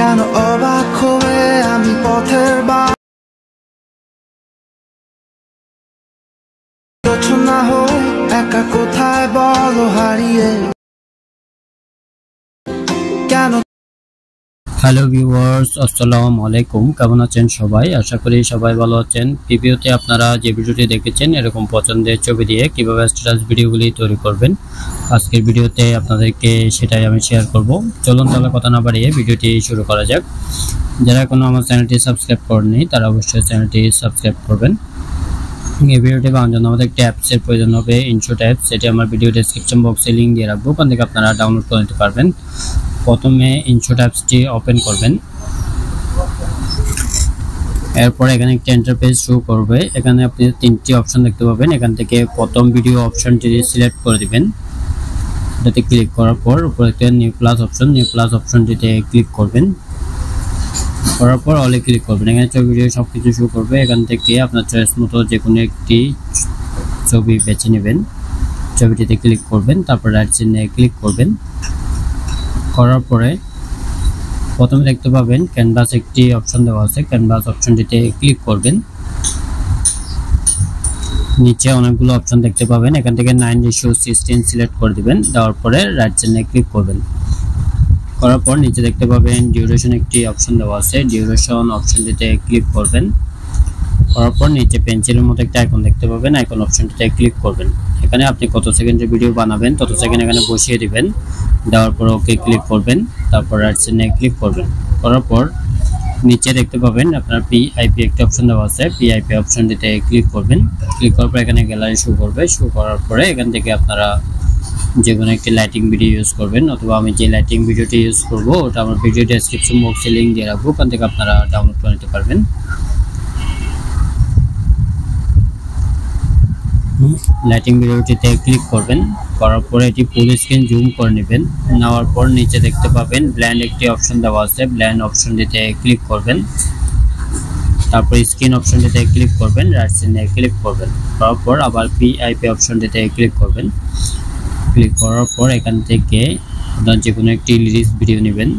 কেন অবাক হয়ে আমি পথের না হয়ে একা কোথায় বলো হারিয়ে কেন। হ্যালো ভিউয়ার্স, আসসালামু আলাইকুম। কেমন আছেন সবাই? আশা করি সবাই ভালো আছেন। প্রিভিউতে আপনারা যে ভিডিওটি দেখেছেন এরকম পছন্দের ছবি দিয়ে কিভাবে স্ট্যাটাস ভিডিওগুলি তৈরি করবেন, আজকের ভিডিওতে আপনাদেরকে সেটাই আমি শেয়ার করব। চলুন তাহলে কথা না বাড়িয়ে ভিডিওটি শুরু করা যাক। যারা এখনো আমার চ্যানেলটি সাবস্ক্রাইব করেননি তারা অবশ্যই চ্যানেলটি সাবস্ক্রাইব করবেন। এই ভিডিওটি বানানোর জন্য আমাদের একটি অ্যাপসের প্রয়োজন হবে, ইনশট অ্যাপস। সেটি আমার ভিডিও ডেসক্রিপশন বক্সে লিঙ্ক দিয়ে রাখবো, ওখান থেকে আপনারা ডাউনলোড করে নিতে পারবেন। প্রথমে ইনশট অ্যাপসটি ওপেন করবেন। এরপর এখানে একটি ইন্টারফেস শো করবে। এখানে আপনি তিনটি অপশন দেখতে পাবেন। এখান থেকে প্রথম ভিডিও অপশনটি সিলেক্ট করে দিবেন। এটাতে ক্লিক করার পর উপরে একটা নিউ প্লাস অপশনটিতে ক্লিক করবেন। করার পর অলে ক্লিক করবেন। এখানে ছবি ভিডিও সবকিছু শো করবে। এখান থেকে আপনার চয়েস মতো যে কোনো একটি ছবি বেছে নেবেন। ছবিটিতে ক্লিক করবেন, তারপর রাইট চিহ্নে ক্লিক করবেন। করার পরে প্রথমে দেখতে পাবেন ক্যানভাস একটি অপশন দেওয়া আছে। ক্যানভাস অপশনটিতে ক্লিক করবেন। নিচে অনেকগুলো অপশন দেখতে পাবেন। এখান থেকে 9:16 সিলেক্ট করে দিবেন। দেওয়ার পরে রাইট চিহ্নে ক্লিক করবেন। করার পর নিচে দেখতে পাবেন ডিউরেশন একটি অপশন দেওয়া আছে। ডিউরেশন অপশনটিতে ক্লিক করবেন। করার পর নিচে পেন্সিলের মতো একটা আইকন দেখতে পাবেন। আইকন অপশনটিতে ক্লিক করবেন। এখানে আপনি কত সেকেন্ডের ভিডিও বানাবেন তত সেকেন্ড এখানে বসিয়ে দিবেন। দেওয়ার পর ওকে ক্লিক করবেন, তারপর রাইট চিহ্নে ক্লিক করবেন। করার পর নিচে দেখতে পাবেন আপনার পিআইপি একটা অপশন দেওয়া আছে। পিআইপি অপশনটিতে ক্লিক করবেন। ক্লিক করার পর এখানে গ্যালারি শো করবে। শো করার পরে এখান থেকে আপনারা যে কোনো একটি লাইটিং ভিডিও ইউজ করবেন, অথবা আমি যে লাইটিং ভিডিওটি ইউজ করব ওটা আমার ভিডিও ডেসক্রিপশন বক্সে লিঙ্ক দিয়ে রাখবো, ওখান থেকে আপনারা ডাউনলোড করে নিতে পারবেন। লাইটিং ভিডিওটিতে ক্লিক করবেন। করার পরে এটি ফুল স্ক্রিন জুম করে নেবেন। নেওয়ার পর নিচে দেখতে পাবেন ব্ল্যান্ড একটি অপশন দেওয়া আছে। ব্ল্যান্ড অপশনটিতে ক্লিক করবেন। তারপর স্ক্রিন অপশনটিতে ক্লিক করবেন, রাইট চিহ্নে ক্লিক করবেন। করার পর আবার পিআইপি অপশনটিতে ক্লিক করবেন। ক্লিক করার পর এখান থেকে আপনার যে কোনো একটি লিরিক্স ভিডিও নেবেন।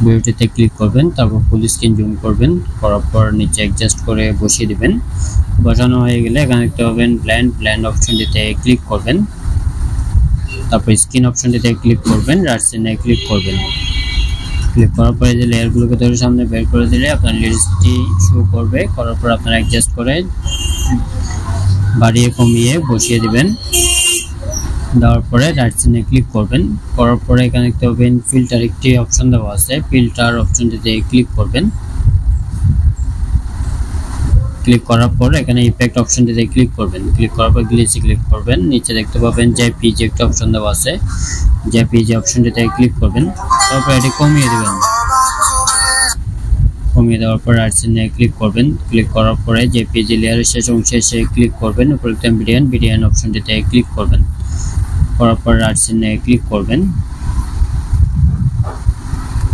ভিডিওটিতে ক্লিক করবেন, তারপর ফুল স্ক্রিন জুম করবেন। করার পর নিচে অ্যাডজাস্ট করে বসিয়ে দিবেন। বসানো হয়ে গেলে এখানে দেখতে পাবেন ব্ল্যান্ড অপশনটিতে ক্লিক করবেন। তারপর স্ক্রিন অপশনটিতে ক্লিক করবেন, রাইট চিহ্নে ক্লিক করবেন। ক্লিক করার পরে যে লেয়ারগুলোকে ধরে সামনে বের করে দিলে আপনার লিরিক্সটি শো করবে। করার পর আপনারা অ্যাডজাস্ট করে বাড়িয়ে কমিয়ে বসিয়ে দিবেন। দেওয়ার পরে রাইট চিহ্নে ক্লিক করবেন। করার পরে এখানে দেখতে পাবেন ফিল্টার একটি অপশন দেওয়া আছে। ফিল্টার অপশনটিতে ক্লিক করবেন। ক্লিক করার পর এখানে ইফেক্ট অপশনটিতে ক্লিক করবেন। ক্লিক করার পর গ্লিচে ক্লিক করবেন। নিচে দেখতে পাবেন জেপিজি একটা অপশন দেওয়া আছে। জেপিজি অপশনটিতে ক্লিক করবেন। তারপর এটি কমিয়ে দিবেন। কমিয়ে দেওয়ার পর রাইট চিহ্নে ক্লিক করবেন। ক্লিক করার পরে জেপিজি লেয়ারের শেষ অংশে এসে ক্লিক করবেন। উপরে বিডিএন অপশনটিতে ক্লিক করবেন। করার পর রাইট চিহ্নে ক্লিক করবেন।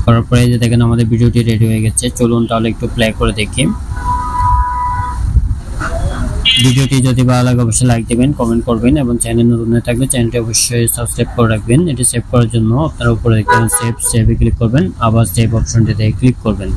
করার পরে যে দেখেন আমাদের ভিডিওটি রেডি হয়ে গেছে। চলুন তাহলে একটু প্লে করে দেখি। ভিডিওটি যদি ভালো লাগে অবশ্যই লাইক দেবেন, কমেন্ট করবেন এবং চ্যানেল নতুন হয়ে থাকলে চ্যানেলটি অবশ্যই সাবস্ক্রাইব করে রাখবেন। এটি সেভ করার জন্য আপনারা উপরে দেখতে পাবেন সেভে ক্লিক করবেন, আবার সেভ অপশনটিতে ক্লিক করবেন।